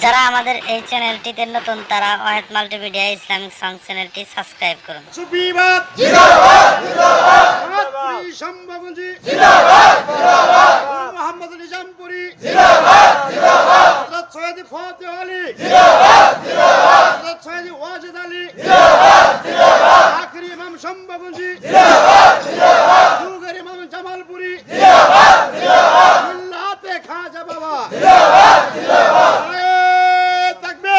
যারা আমাদের এই চ্যানেলটিতে নতুন তারা ওয়াহেদ মাল্টিমিডিয়া ইসলামিক সং চ্যানেলটি সাবস্ক্রাইব করুন। সুফিবাদ জিন্দাবাদ জিন্দাবাদ ছাত্রী সম্ভাবনী জিন্দাবাদ জিন্দাবাদ মোহাম্মদ নিজামপুরি জিন্দাবাদ জিন্দাবাদ হযরত সৈয়দ ফাতেহ আলী জিন্দাবাদ জিন্দাবাদ হযরত সৈয়দ ওয়াজিদ আলী জিন্দাবাদ জিন্দাবাদ আখরি ইমাম সম্ভাবনী জিন্দাবাদ জিন্দাবাদ যুগের ইমাম জামালপুরি জিন্দাবাদ জিন্দাবাদ মিল্লাতে খাজা বাবা জিন্দাবাদ জিন্দাবাদ তাকবীর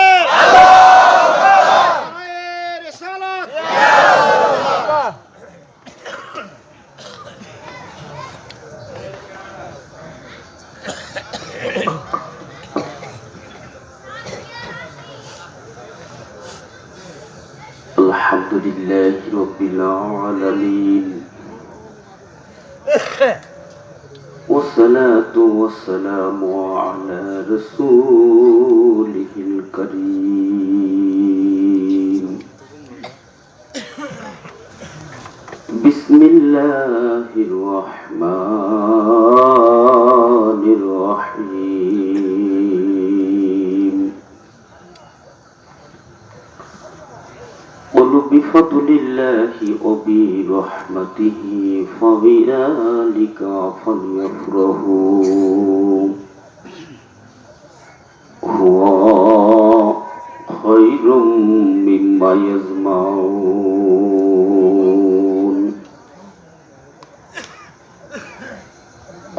الحمد لله رب العالمين والصلاة والسلام على رسوله الكريم بسم الله الرحمن الرحيم قل بفضل الله وبرحمته فبذلك فليفرحوا هو خير مما يجمعون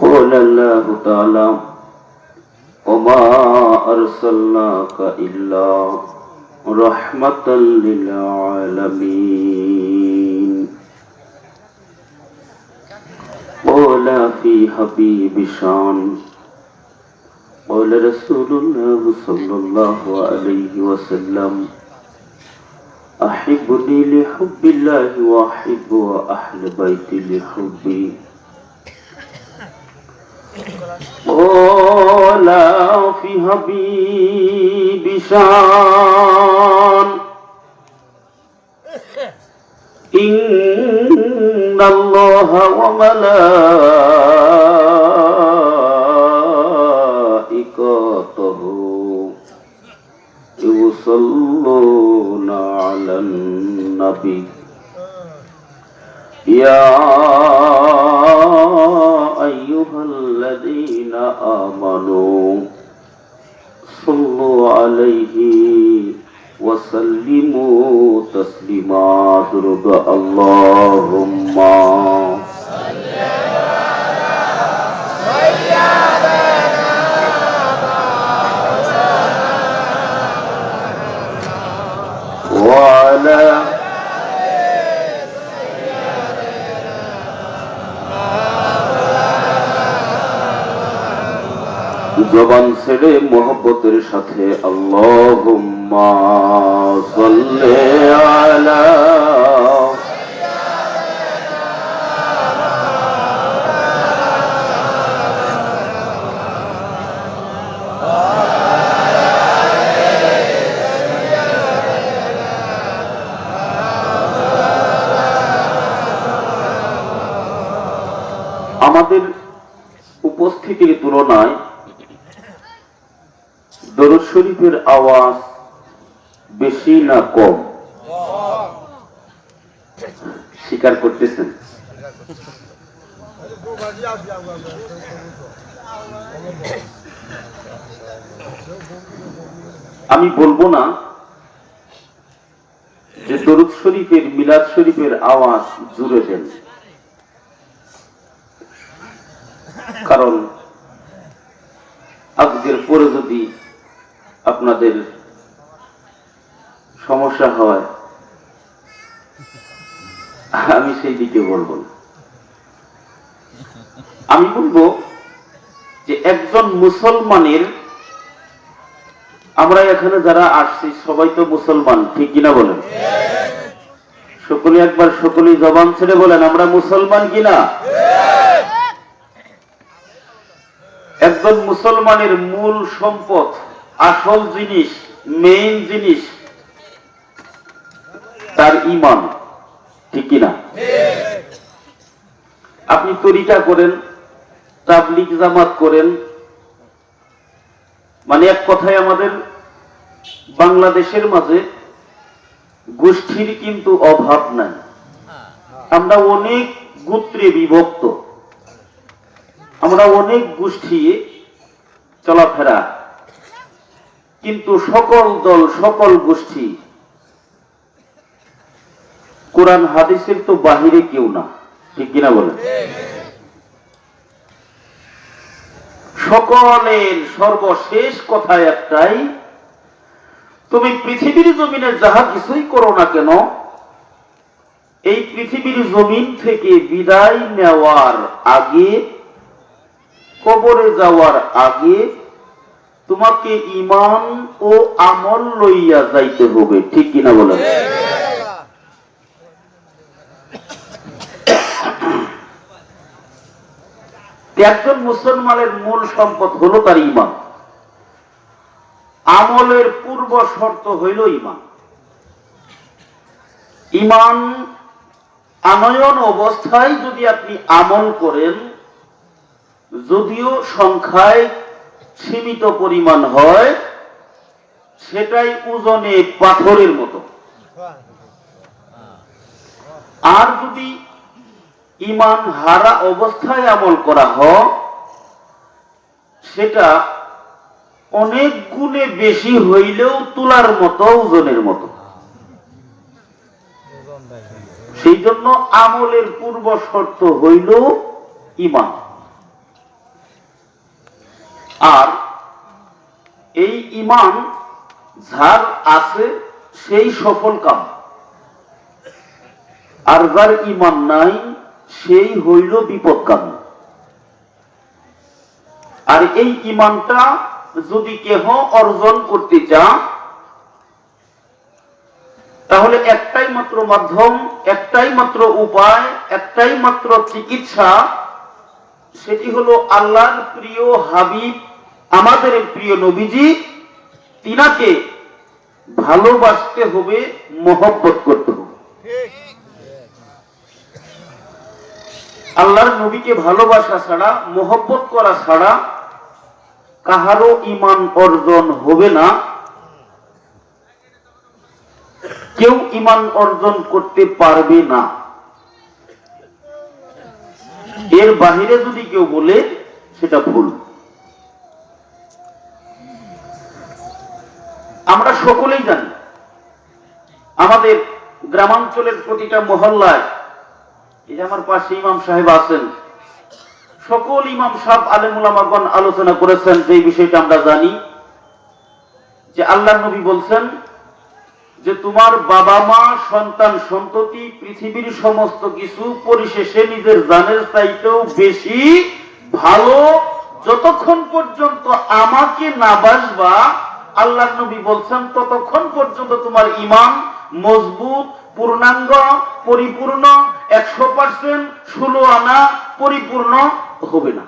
قال الله تعالى وما أرسلناك إلا رحمة للعالمين قال في حبيب شان قال رسول الله صلى الله عليه وسلم أحبني لحب الله وأحب أهل بيتي لحبي قال في حبيب شان إن الله وملائكته يصلون على النبي يا أيها الذين آمنوا صلوا عليه وسلموا تسليما درود اللهم صل على سيدنا وعلى জবান ছেড়ে মোহব্বতের সাথে আল্লাহুম্মা সাল্লি আলা আমাদের উপস্থিতির তুলনায় দরুদ শরীফের আওয়াজ বেশি না কম স্বীকার করতেছেন? আমি বলবো না যে দরুদ শরীফের মিলাদ শরীফের আওয়াজ জুড়ে দেন, কারণ আজকের পরে যদি আপনাদের সমস্যা হয় আমি সেই দিকে বলবো না। আমি বলবো যে একজন মুসলমানের, আমরা এখানে যারা আসছি সবাই তো মুসলমান, ঠিক কিনা বলেন? সকলে একবার সকলেই জবান ছেড়ে বলেন আমরা মুসলমান কিনা। একজন মুসলমানের মূল সম্পদ, আসল জিনিস, মেইন জিনিস তার ঈমান, ঠিক কিনা? আপনি তরিকা করেন, তাবলীগ জামাত করেন, মানে এক কথায় আমাদের বাংলাদেশের মাঝে গোষ্ঠীর কিন্তু অভাব নাই। আমরা অনেক গোত্রে বিভক্ত, আমরা অনেক গোষ্ঠী চলাফেরা, কিন্তু সকল দল সকল গোষ্ঠী কোরআন হাদিসের তো বাহিরে কেউ না, ঠিক কিনা বলেন? সকলের সর্বশেষ কথা একটাই, তুমি পৃথিবীর জমিনে যাহা কিছুই করো না কেন, এই পৃথিবীর জমিন থেকে বিদায় নেওয়ার আগে, কবরে যাওয়ার আগে তোমাকে ঈমান ও আমল লইয়া যাইতে হবে, ঠিক কিনা বলেন? একজন মুসলমানের মূল সম্পদ হলো তার ঈমান। আমলের পূর্ব শর্ত হইল ঈমান। ঈমান আনয়ন অবস্থায় যদি আপনি আমল করেন, যদিও সংখ্যায় সীমিত পরিমাণ হয়, সেটাই ওজনে পাথরের মতো। আর যদি ঈমান হারা অবস্থায় আমল করা হয়, সেটা অনেক গুণে বেশি হইলেও তুলার মতো, ওজনের মতো। সেই জন্য আমলের পূর্ব শর্ত হইল ঈমান। আর এই ঈমান যার আছে সেই সফল কাম, আর যার ঈমান নাই সেই হইল বিপদকামী। আর এই ঈমানটা যদি কেহ অর্জন করতে চান, তাহলে একটাই মাত্র মাধ্যম, একটাই মাত্র উপায়, একটাই মাত্র চিকিৎসা, সেটি হলো আল্লাহর প্রিয় হাবিব, আমাদের প্রিয় নবীজি, তিনাকে ভালোবাসতে হবে, মহব্বত করতে হবে। আল্লাহর নবীকে ভালোবাসা ছাড়া, মহব্বত করা ছাড়া কাহারও ঈমান অর্জন হবে না। কেউ ঈমান অর্জন করতে পারবে না। এর বাহিরে যদি কেউ বলে, সেটা ভুল। আমরা সকলেই জানি, আমাদের গ্রামাঞ্চলের প্রতিটা মহল্লায়, এই যে আমার পাশে ইমাম সাহেব আছেন, সকল ইমাম সাহেব আলেম উলামাগণ আলোচনা করেছেন যে বিষয়টা আমরা জানি, যে আল্লাহর নবী বলছেন যে তোমার বাবা মা, সন্তান সন্ততি, পৃথিবীর সমস্ত কিছু পরিশেষে নিজের জানের চাইতেও বেশি ভালো, যতক্ষণ পর্যন্ত আমাকে না বাসবা, আল্লাহর নবী বলছেন ততক্ষণ পর্যন্ত তোমার ঈমান মজবুত, পূর্ণাঙ্গ, পরিপূর্ণ, 100% 16 আনা পরিপূর্ণ হবে না।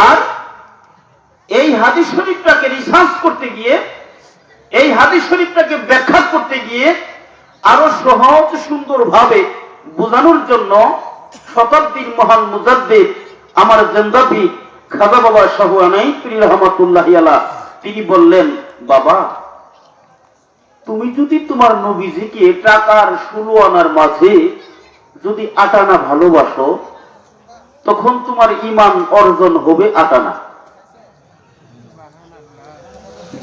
আর এই হাদিস শরীফটাকে রিসার্চ করতে গিয়ে, এই হাদিস শরীফটাকে ব্যাখ্যা করতে গিয়ে আরো সহজ সুন্দর ভাবে বোঝানোর জন্য শতাব্দীর মহান মুজাদ্দিদ আমার জিন্দাবি খাজা বাবা শাহুয়ানাই পীর রহমাতুল্লাহি আলাইহি, তিনি বললেন, বাবা তুমি যদি তোমার নবীজিকে টাকার 16 আনার মাঝে যদি 8 আনা ভালোবাসো, তখন তোমার ঈমান অর্জন হবে 8 আনা।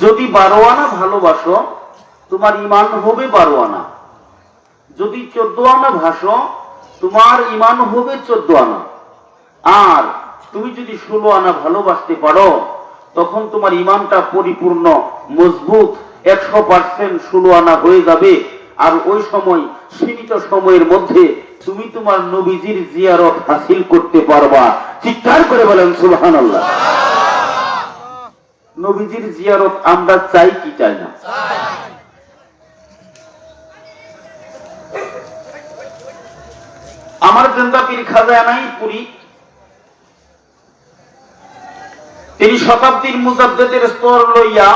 যদি 12 আনা ভালোবাসো, তোমার ঈমান হবে 12 আনা। যদি 14 আনা ভাসো, তোমার ঈমান হবে 14 আনা। আর তুমি যদি 16 আনা ভালোবাসতে পারো, তখন তোমার ঈমানটা পরিপূর্ণ, মজবুত, 100% 16 আনা হয়ে যাবে। আর ওই সময়, সীমিত সময়ের মধ্যে তুমি তোমার নবীজির জিয়ারত হাসিল করতে পারবা। চিৎকার করে বলেন সুবহানাল্লাহ। নবীজির জিয়ারত আমরা চাই কি চাই না? আমার জিন্দা পীর খাজা আনাইপুরি, তিনি শতাব্দীর মুজাদ্দিদের স্তর লইয়া,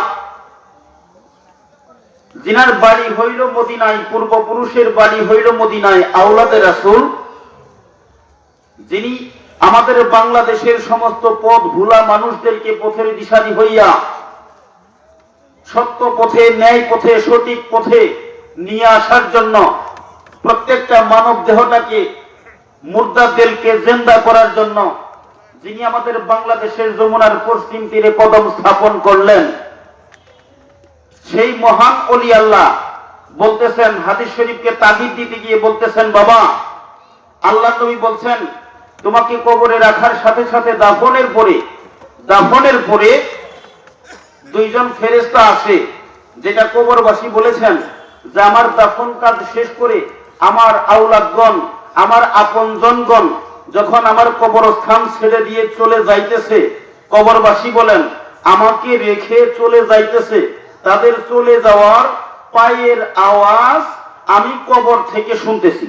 যিনার বাড়ি হইল মদিনায়, পূর্বপুরুষের বাড়ি হইল মদিনায়, আওলাদে রাসূল, যিনি আমাদের বাংলাদেশের সমস্ত পথ ভুলা মানুষদেরকে পথের দিশারি হইয়া সত্য পথে, ন্যায় পথে, সঠিক পথে নিয়ে আসার জন্য, প্রত্যেকটা মানব দেহটাকে, মুর্দা দেলকে জিন্দা করার জন্য যিনি আমাদের বাংলাদেশের যমুনার পশ্চিম তীরে কদম স্থাপন করলেন, সেই মহান ওলি আল্লাহ বলতেছেন, হাদিস শরীফকে তাগিদ দিতে গিয়ে বলতেছেন, বাবা, আল্লাহ নবী বলছেন তোমাকে কবরে রাখার সাথে সাথে দাফনের পরে দুইজন ফেরেশতা আসে, যেটা কবরবাসী বলেছেন যে আমার দাফন কাজ শেষ করে আমার আওলাদগণ, আমার আপনজনগণ যখন আমার কবরস্থান ছেড়ে দিয়ে চলে যাইতেছে, কবরবাসী বলেন আমাকে রেখে চলে যাইতেছে, তাদের চলে যাওয়ার পায়ের আওয়াজ আমি কবর থেকে শুনতেছি।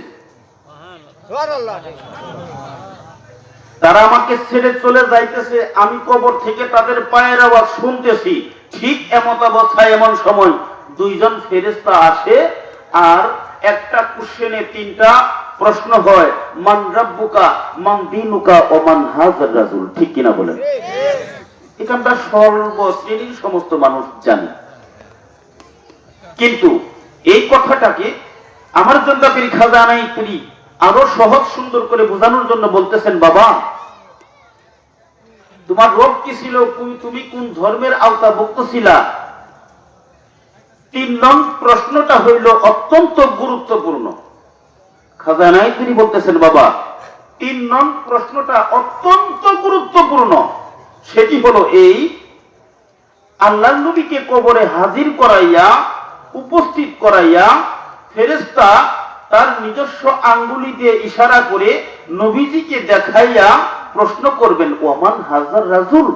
তারা আমাকে ছেড়ে চলে যাইতেছে, আমি কবর থেকে তাদের পায়ের আওয়াজ শুনতেছি। ঠিক এমন অবস্থায়, এমন সময় দুইজন ফেরেশতা আসে, আর একটা কোশ্চেনে তিনটা প্রশ্ন হয়, মান রাব্বুকা, মান দীনুকা ও মান হাযার রাজুল। ঠিক কিনা বলেন? এটা আমরা সর্বশ্রেণীর সমস্ত মানুষ জানি, কিন্তু এই কথাটাকে আমার জন্য পীর খাজানাই তিনি আরো সহজ সুন্দর করে বোঝানোর জন্য বলতেছেন, বাবা, তোমার রব কি ছিল, তুমি কোন ধর্মের আওতাভুক্ত ছিলা? 3 নং প্রশ্নটা হইল অত্যন্ত গুরুত্বপূর্ণ। খাজানাই তিনি বলতেছেন, বাবা, 3 নং প্রশ্নটা অত্যন্ত গুরুত্বপূর্ণ। সেটি হলো এই, আল্লাহর নবীকে কবরে হাজির করাইয়া, উপস্থিত করাইয়া ফেরেশতা তার নিজস্ব আঙ্গুলি দিয়ে ইশারা করে নবীজিকে দেখাইয়া প্রশ্ন করবেন, ওমান হাজার রাজুল,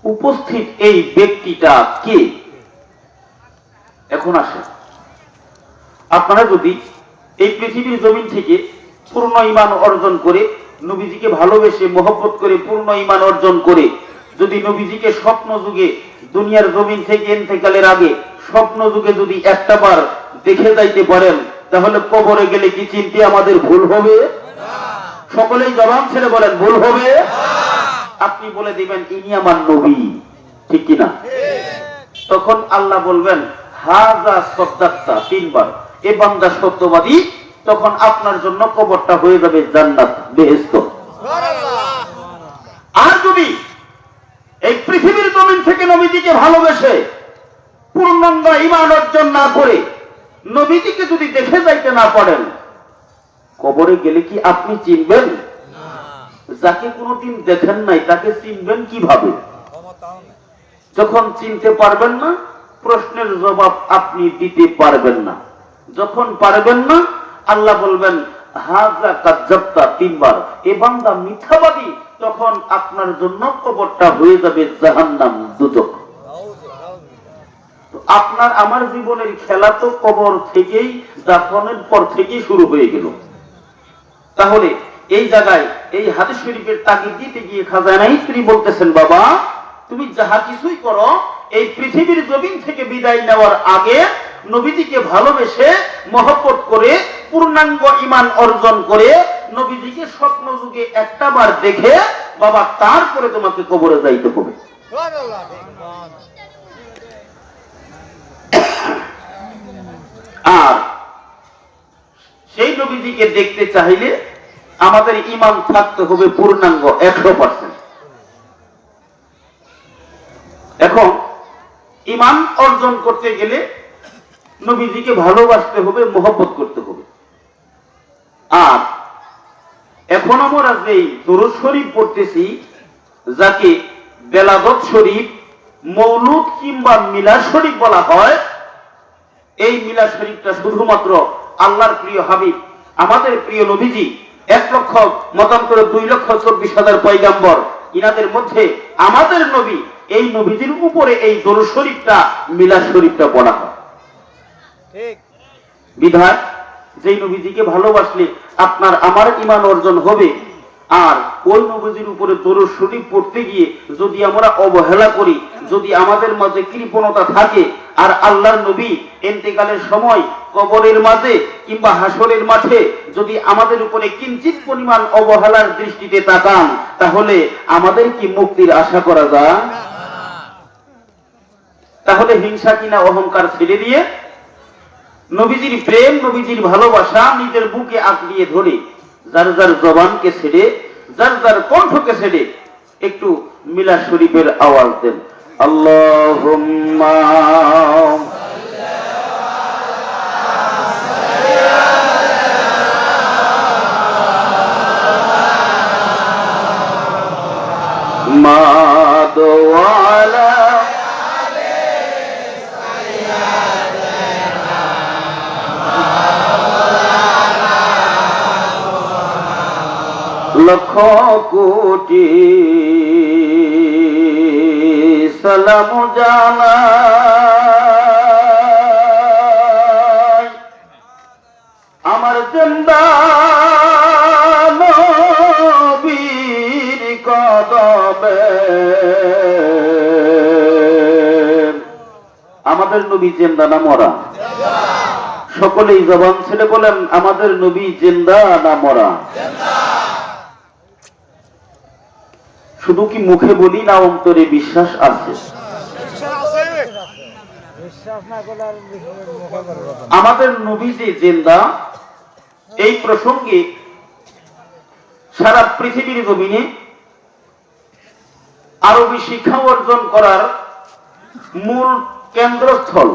উপস্থিত এই ব্যক্তিটা কে? এখন আসে, আপনারা যদি এই পৃথিবীর জমিন থেকে পূর্ণ ঈমান অর্জন করে, নবীজিকে ভালোবেসে মহব্বত করে পূর্ণ ঈমান অর্জন করে, যদি নবীজিকে স্বপ্ন যুগে, দুনিয়ার জমিন থেকে ইন্তেকালের আগে স্বপ্ন যুগে যদি একটা বার দেখে যাইতে পারেন, তাহলে কবরে গেলে কি চিনতে আমাদের ভুল হবে? সকলেই জবান ছেড়ে বলেন, ভুল হবে? আপনি বলে দিবেন ইনি আমার নবী, ঠিক কিনা? তখন আল্লাহ বলবেন, হাযা সাদাক্তা, 3 বার, এ বান্দা সত্যবাদী। তখন আপনার জন্য কবরটা হয়ে যাবে জান্নাত, বেহেশত। আর যদি এই পৃথিবীর জমিন থেকে নবীজিকে ভালোবেসে পূর্ণাঙ্গ ঈমান অর্জন না করে নবীজিকে যদি দেখে যাইতে না পারেন, কবরে গেলে কি আপনি চিনবেন? যাকে কোনোদিন দেখেন নাই তাকে চিনবেন কিভাবে? যখন চিনতে পারবেন না, প্রশ্নের জবাব আপনি দিতে পারবেন না। যখন পারবেন না, আল্লাহ বলবেন হাযা কাযাবতা, 3 বার, এ বান্দা মিথ্যাবাদী। তখন আপনার জন্য কবরটা হয়ে যাবে জাহান্নাম, দুজক। আপনার আমার জীবনের খেলা তো কবর থেকেই, দাফনের পর থেকেই শুরু হয়ে গেল। তাহলে এই জায়গায় এই হাদিস শরীফের তাগিদ দিতে গিয়ে খাজানাই তিনি বলতেছেন, বাবা, তুমি যাহা কিছুই করো, এই পৃথিবীর জমিন থেকে বিদায় নেওয়ার আগে নবীজিকে ভালোবেসে মহব্বত করে পূর্ণাঙ্গ ঈমান অর্জন করে নবীজিকে স্বপ্ন যুগে একটা বার দেখে, বাবা, তারপরে তোমাকে কবরে যাইতে হবে। আর সেই নবীজিকে দেখতে চাইলে আমাদের ঈমান থাকতে হবে পূর্ণাঙ্গ 100%। এখন ঈমান অর্জন করতে গেলে নবীজিকে ভালোবাসতে হবে, মহব্বত করতে হবে। আর এখন আমরা যেই দরুদ শরীফ পড়তেছি, যাকে বেলাগত শরীফ, মৌলুদ কিংবা মিলাদ শরীফ বলা হয়, এই মিলাদ শরীফটা শুধুমাত্র আল্লাহর প্রিয় হাবিব, আমাদের প্রিয় নবীজি, 1 লক্ষ মতান্তরে 2,24,000 পয়গাম্বর, ইনাদের মধ্যে আমাদের নবী, এই নবীজির উপরে এই দরুদ শরীফটা, মিলাদ শরীফটা পড়া হয়। বিধায় যেই নবীজিকে ভালোবাসলে আপনার আমার ঈমান অর্জন হবে। আর ওই নবীজির উপরে দরুদ শরীফ পড়তে গিয়ে যদি আমরা অবহেলা করি, যদি আমাদের মাঝে কৃপণতা থাকে, আর আল্লাহর নবী ইন্তেকালের সময় কবরের মাঝে কিংবা হাসরের মাঠে যদি আমাদের উপরে কিঞ্চিত পরিমাণ অবহেলার দৃষ্টিতে তাকান, তাহলে আমাদের কি মুক্তির আশা করা যায়? তাহলে হিংসা কিনা অহংকার ছেড়ে দিয়ে নবীজির প্রেম, নবীজির ভালোবাসা নিজের বুকে আঁকড়িয়ে ধরে যার যার জবানকে ছেড়ে, যার যার কণ্ঠকে ছেড়ে একটু মিলাদ শরীফের আওয়াজ দেন। আল্লাহুম্মা মাদওয়ালা লক্ষ কোটি সালাম জানাই আমার জিন্দা নবীর কদমে। আমাদের নবী জিন্দা না মরা? সকলেই জবান ছেড়ে বলেন, আমাদের নবী জিন্দা না মরা? শুধু কি মুখে বলি না অন্তরে বিশ্বাস আছে? আমাদের নবী যে জিন্দা, এই প্রসঙ্গে সারা পৃথিবীর জমিনে আরবি শিক্ষা অর্জন করার মূল কেন্দ্রস্থল,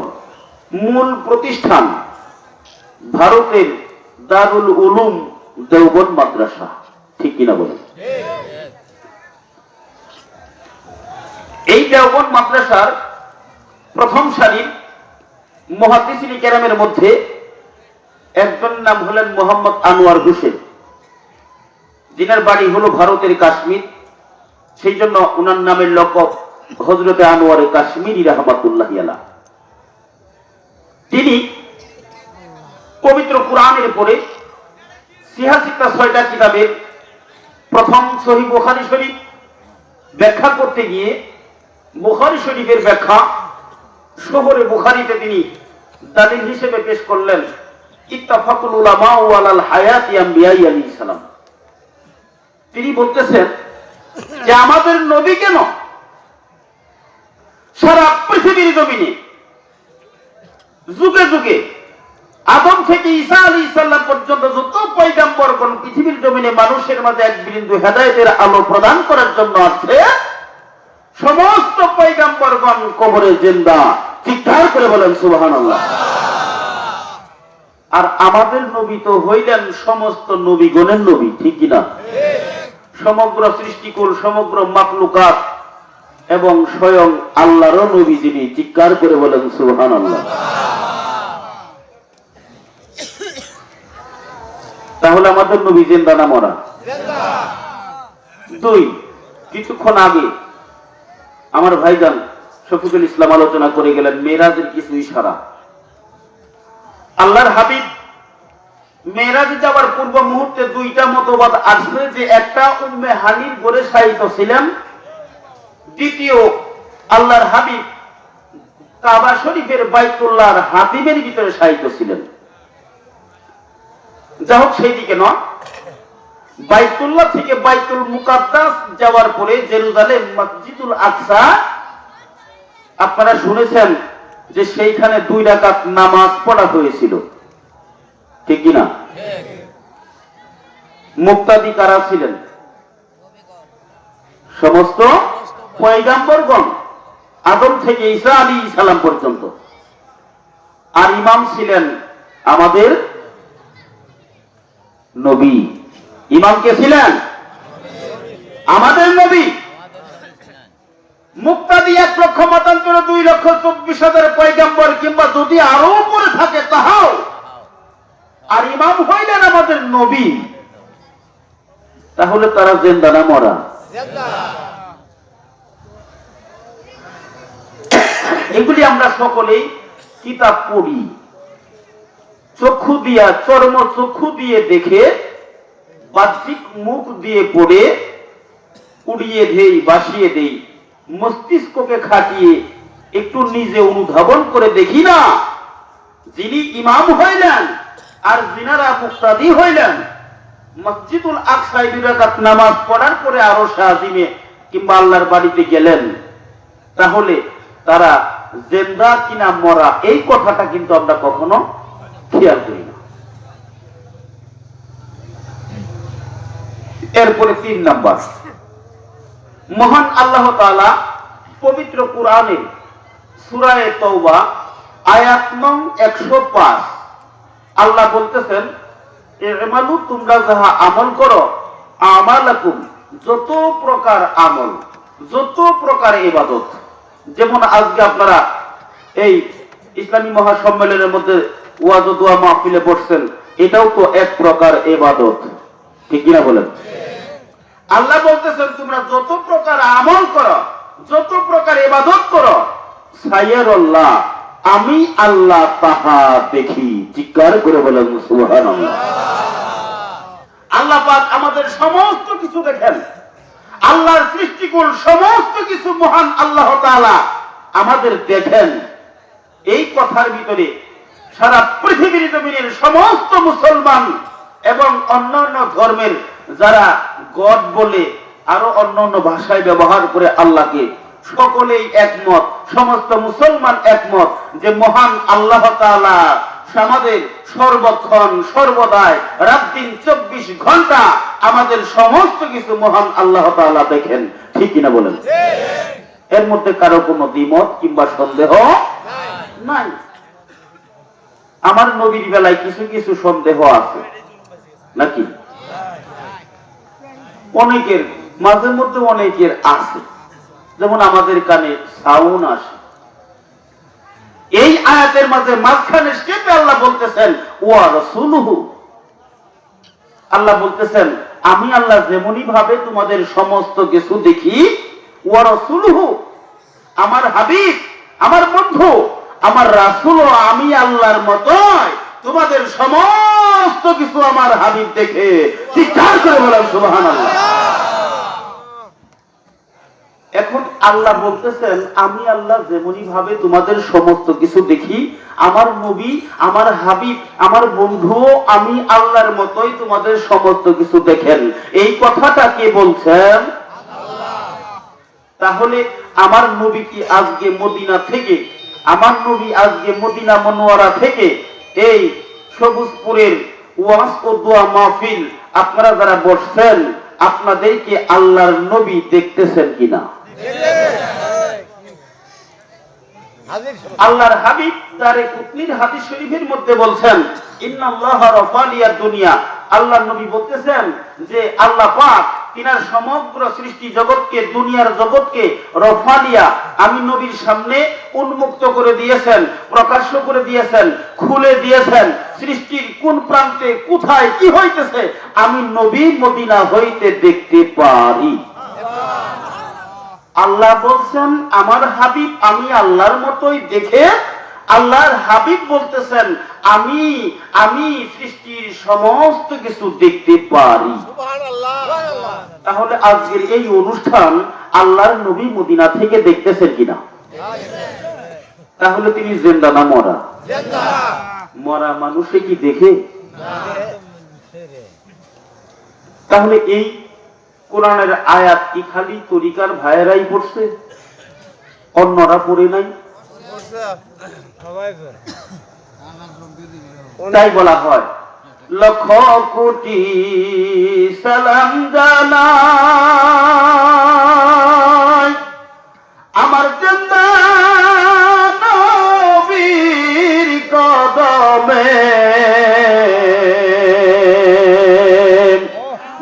মূল প্রতিষ্ঠান ভারতের দারুল উলুম দেওবন্দ মাদ্রাসা। ঠিক কিনা বলেন? এই দেওবন্দ মাদ্রাসার প্রথম সারির মুহাদ্দিসিন কেরামের মধ্যে একজন নাম হলেন মোহাম্মদ আনোয়ার হোসেন, যিনার বাড়ি হলো ভারতের কাশ্মীর। সেই জন্য ওনার নামের লকব হযরতে আনোয়ারে কাশ্মীরি রাহমাতুল্লাহি আলাইহি। তিনি পবিত্র কোরআনের পরে ৬৬টা কিতাবের প্রথম সহিহ বুখারী শরীফ ব্যাখ্যা করতে গিয়ে বুখারী শরীফের ব্যাখ্যা শহরে বুখারীতে তিনি দালিল হিসেবে পেশ করলেন ইত্তাফাকুল উলামা আলাল হায়াতি আম্বিয়া আলাইহিস সালাম। তিনি বলতেছেন যে আমাদের নবী কেন সারা পৃথিবীর জমিনে যুগে যুগে আদম থেকে ঈসা আলাইহিস সালাম পর্যন্ত যত পয়গম্বরগণ পৃথিবীর জমিনে মানুষের মাঝে এক বিন্দু হেদায়েতের আলো প্রদান করার জন্য আছে, সমস্ত পয়গম্বরগণ কবরে জিন্দা। চিৎকার করে বলেন সুবহানাল্লাহ। আর আমাদের নবী তো হইলেন সমস্ত নবীগণের নবী। ঠিক কিনা? সমগ্র সৃষ্টিকুল, সমগ্র মাখলুকাত এবং স্বয়ং আল্লাহরও নবী যিনি। চিৎকার করে বলেন সুবহানাল্লাহ। তাহলে আমাদের নবী জিন্দা না মরা? দুই, কিছুক্ষণ আগে আমার ভাইজান শফিকুল ইসলাম আলোচনা করে গেলেন মেরাজের কিছু ইশারা। আল্লাহর হাবিব মেরাজে যাওয়ার পূর্ব মুহূর্তে দুইটা মতবাদ আসবে, যে একটা উম্মে হানির ঘরে শায়িত ছিলেন, দ্বিতীয় আল্লাহর হাবিব কাবা শরীফের বাইতুল্লাহর হাতিমের ভিতরে শায়িত ছিলেন। যা হোক, সেই দিকে নয়, বাইতুল্লাহ থেকে বাইতুল মুকাদ্দাস যাওয়ার পরে জেরুজালেম মসজিদুল আকসা, আপনারা শুনেছেন যে সেইখানে 2 রাকাত নামাজ পড়া হয়েছিল। ঠিক কিনা? মুক্তাদি কারা ছিলেন? সমস্ত পয়গম্বরগণ, আদম থেকে ঈসা আলাইহিস সালাম পর্যন্ত। আর ইমাম ছিলেন আমাদের নবী। ইমাম কে ছিলেন? আমাদের নবী। মুক্তাদি 1 লক্ষ মতান্তরে 2,24,000 পয়গম্বর, কিংবা যদি আরো উপরে থাকে তাহাও। আর ইমাম হইলেন আমাদের নবী। তাহলে তারা জিন্দা না মরা? এগুলি আমরা সকলেই কিতাব পড়ি, চক্ষু দিয়া, চর্ম চক্ষু দিয়ে দেখে, বাহ্যিক মুখ দিয়ে পড়ে উড়িয়ে দেই, বাসিয়ে দেই, মস্তিষ্ককে খাটিয়ে একটু নিজে অনুধাবন করে দেখি না, যিনি ইমাম হইলেন আর যিনারা মুক্তাদি হইলেন, মসজিদুল আকসায় 2 রাকাত নামাজ পড়ার পরে আরো শাহজিমে কিংবা আল্লাহর বাড়িতে গেলেন, তাহলে তারা জিন্দা কিনা মরা এই কথাটা কিন্তু আমরা কখনো খেয়াল করি না। এরপরে 3 নাম্বার, মহান আল্লাহ তাআলা পবিত্র কুরআনের সূরা তাওবা আয়াত নং 105 আল্লাহ বলতেছেন, ইমালু, তোমরা যাহা আমল করো, আমালাকুম, যত প্রকার আমল, যত প্রকার ইবাদত। যেমন আজকে আপনারা এই ইসলামী মহাসম্মেলনের মধ্যে ওয়াজ ও দোয়া মাহফিলে বসছেন, এটাও তো এক প্রকার ইবাদত, ঠিক কিনা বলেন? আল্লাহ বলতেছেন তোমরা যত প্রকার আমল করো, যত প্রকার ইবাদত করো, সাইয়ারুল্লাহ, আমি আল্লাহ তাহা দেখি। চিৎকার করে বলেন সুবহানাল্লাহ। আল্লাহ পাক আমাদের সমস্ত কিছু দেখেন, আল্লাহর সৃষ্টিকুল সমস্ত কিছু মহান আল্লাহ তাআলা আমাদের দেখেন। এই কথার ভিতরে সারা পৃথিবীর জমিনের সমস্ত মুসলমান এবং অন্যান্য ধর্মের যারা গড বলে আরো অন্যান্য ভাষায় ব্যবহার করে আল্লাহকে, সকলেই একমত, সমস্ত মুসলমান একমত যে মহান আল্লাহ তাআলা আমাদের সর্বক্ষণ সর্বদাই রাত দিন 24 ঘন্টা আমাদের সমস্ত কিছু মহান আল্লাহ তাআলা দেখেন, ঠিক কিনা বলেন? এর মধ্যে কারো কোনো দ্বিমত কিংবা সন্দেহ নাই। আমার নবীর বেলায় কিছু কিছু সন্দেহ আছে নাকি? অনেকের মাঝে মধ্যে অনেকের আছে, যেমন আমাদের কানে সাউন্ড আসে। এই আয়াতের মাঝে মাঝখানে স্টেপে আল্লাহ বলতেছেন ওয়া রাসূলুহু, আল্লাহ বলতেছেন আমি আল্লাহ যেমনি ভাবে তোমাদের সমস্ত কিছু দেখি, ওয়া রাসূলুহু, আমার হাবিব, আমার বন্ধু, আমার রাসূল, আমি আল্লাহর মতই তোমাদের সমস্ত কিছু আমার হাবিব দেখে। চিৎকার করে বলেন সুবহানাল্লাহ। এখন আল্লাহ বলতেছেন আমি আল্লাহ যেমনি ভাবে তোমাদের সমস্ত কিছু দেখি, আমার নবী, আমার হাবিব, আমার বন্ধু, আমি আল্লাহর মতই তোমাদের সমস্ত কিছু দেখেন। এই কথাটা কে বলছেন? আল্লাহ। তাহলে আমার নবী কি আজকে মদিনা থেকে, আমার নবী আজকে মদিনা মনোয়ারা থেকে এই সবুজপুরের ওয়াজ ও দোয়া মাহফিল আপনারা যারা বসছেন, আপনাদেরকে আল্লাহর নবী দেখতেছেন কিনা? আল্লাহর হাবিব দারে কুতনির হাদিস শরীফের মধ্যে বলছেন ইন্নাল্লাহা রাফালিয়াদ দুনিয়া, আল্লাহর নবী বলতেছেন যে আল্লাহ পাক তিনার সমগ্র সৃষ্টি জগৎকে, দুনিয়ার জগৎকে রফালিয়া, আমি নবীর সামনে উন্মুক্ত করে দিয়েছেন, প্রকাশ্য করে দিয়েছেন, খুলে দিয়েছেন। সৃষ্টির কোন প্রান্তে কোথায় কি হইতেছে আমি নবী মদিনা হইতে দেখতে পারি। আল্লাহ বলছেন আমার হাবিব আমি আল্লাহর মতোই দেখে, আল্লাহর হাবিব বলতেছেন আমি আমি সৃষ্টির সমস্ত কিছু দেখতে পারি। তাহলে আজকের এই অনুষ্ঠান আল্লাহর নবী মদিনা থেকে দেখতেছেন কিনা? তাহলে তিনি জিন্দা না মরা? মরা মানুষে কি দেখে? তাহলে এই কোরআনের আয়াত কি খালি তরিকার ভাইয়েরাই পড়ছে, অন্যরা পড়ে নাই? তাই বলা হয় লক্ষ কোটি সালাম জানাই আমার জিন্দা নবীর কদমে,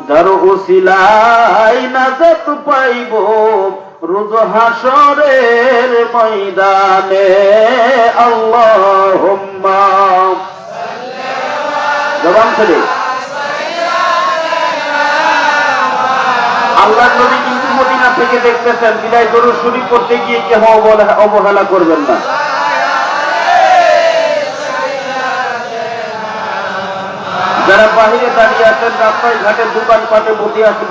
যার উসিলায় নাজাত পাইব রোজ হাসরের ময়দানে। আল্লাহুম্মা জবান খুলে। আল্লাহর নবী কিন্তু মদিনা থেকে দেখতেছেন, বিদায় দরুদ শরীফ করতে গিয়ে কেউ অবহেলা করবেন না। যারা বাহিরে দাঁড়িয়ে আছেন, রাস্তায় ঘাটে দোকান পাটে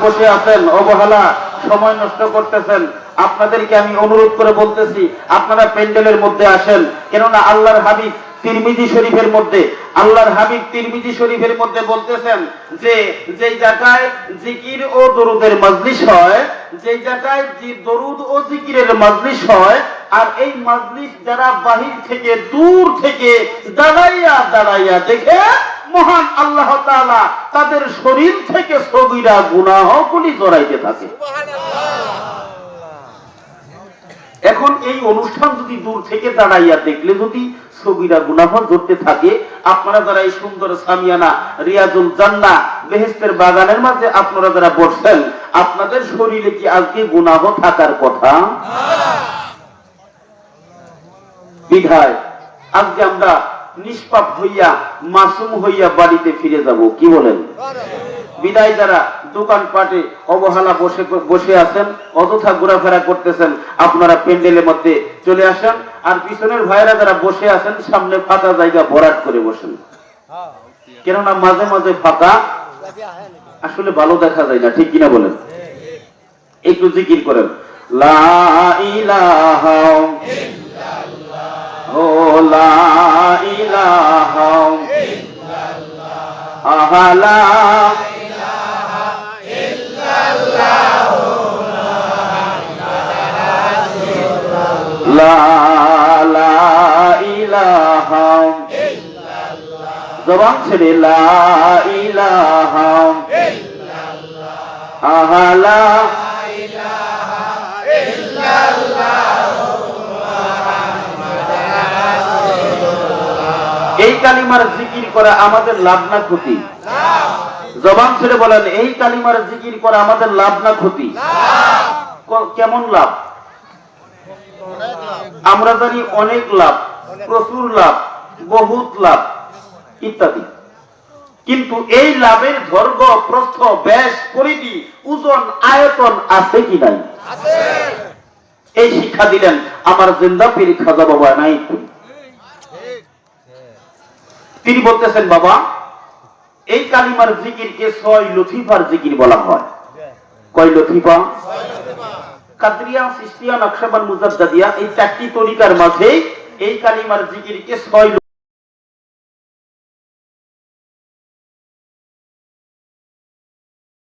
বসে আছেন, অবহেলা, সময় নষ্ট করতেছেন, আপনাদেরকে আমি অনুরোধ করে বলতেছি, আপনারা প্যান্ডেলের মধ্যে আসেন। কেননা আল্লাহর হাবিব তিরমিজি শরীফের মধ্যে বলতেছেন যে যেই জায়গায় জিকির ও দরুদের মজলিস হয়, যেই জায়গায় দরুদ ও জিকিরের মজলিস হয়, আর এই মজলিস যারা বাহির থেকে দূর থেকে দাঁড়াইয়া দেখে, মহান আল্লাহ তাআলা তাদের শরীর থেকে সগীরা গুনাহগুলি জড়াইতে থাকে। এখন এই অনুষ্ঠান যদি দূর থেকে দাঁড়াইয়া দেখলে যদি সগীরা গুনাহ জড়তে থাকে, আপনারা যারা এই সুন্দর সামিয়ানা রিয়াজুল জান্নাহ বেহেশতের বাগানের মাঝে আপনারা যারা বসছেন, আপনাদের শরীরে কি আজকে গুনাহ থাকার কথা? বিধায় আজকে আমরা নিষ্পাপ হইয়া মাসুম হইয়া বাড়িতে ফিরে যাব, কি বলেন? বিদায় যারা দোকানপাটে অবহেলা বসে আছেন, অযথা ঘোরাফেরা করতেছেন, আপনারা প্যান্ডেলের মধ্যে চলে আসেন। আর পিছনের ভাইরা যারা বসে আছেন, সামনে ফাঁকা জায়গা ভরাট করে বসেন। কেননা মাঝে মাঝে ফাঁকা আসলে ভালো দেখা যায় না, ঠিক কিনা বলেন? একটু জিকির করেন, লা ইলাহা ইল্লাল্লাহ, ও লা ইলাহা ইল্লাল্লাহ, জবান ছেড়ে লা ইলাহা ইল্লাল্লাহ, এই কালিমার জিকির করা আমাদের লাভ না ক্ষতি? জবান ছেড়ে বলেন, এই কালিমার জিকির করা আমাদের লাভ না ক্ষতি? কেমন লাভ? আমরা জানি অনেক লাভ, প্রচুর লাভ, বহুত লাভ ইত্যাদি। কিন্তু এই লাভের দৈর্ঘ্য, প্রস্থ, ব্যাস, পরিধি, ওজন, আয়তন আছে কি নাই? এই শিক্ষা দিলেন আমার জিন্দা পীর খাজা বাবা নাই। তিনি বলতেছেন, বাবা এই কালিমার জিকিরকে 6 লতিফার জিকির বলা হয়। কয় লতিফা? কাদরিয়া, চিশতিয়া, নকশবন্দ, মুজাদ্দিদিয়া এই 4টি তরিকার মাঝে এই কালিমার জিকিরকে 6